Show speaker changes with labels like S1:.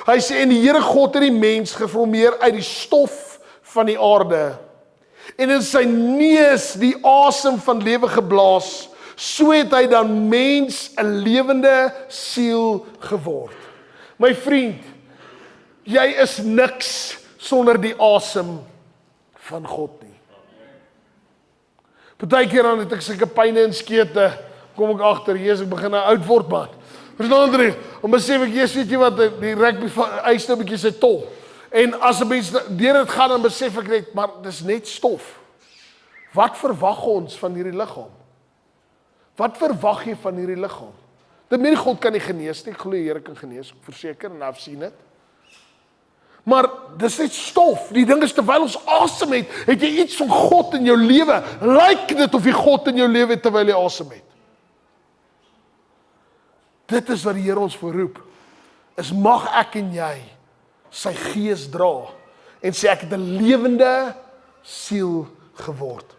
S1: Hy sê, en die Here God het die mens geformeer uit die stof van die aarde, en in sy neus die asem van lewe geblaas, so het hy dan mens 'n lewende siel geword. My vriend, jy is niks sonder die asem van God nie. Partykeer dan het ek sulke pyne en skete, kom ek agter, Jesus, ek begin nou oud word, man. Verstaan jy? Om besef ek, Jesus, weet jy wat, die rugby eis nou 'n bietjie sy tol. En as 'n mens deur dit gaan, dan besef ek net, maar dis net stof. Wat verwag ons van hierdie liggaam? Wat verwag jy van hierdie liggaam? Dit meen God kan nie genees nie, ek glo die Here kan genees, ek verseker en I've seen dit. Maar dis net stof. Die ding is, terwyl ons asem het, het jy iets van God in jou lewe. Lyk dit of jy God in jou lewe het terwyl jy asem het? Dit is wat die Here ons voorroep. Is mag ek en jy sy gees dra en sê ek het 'n lewende siel geword.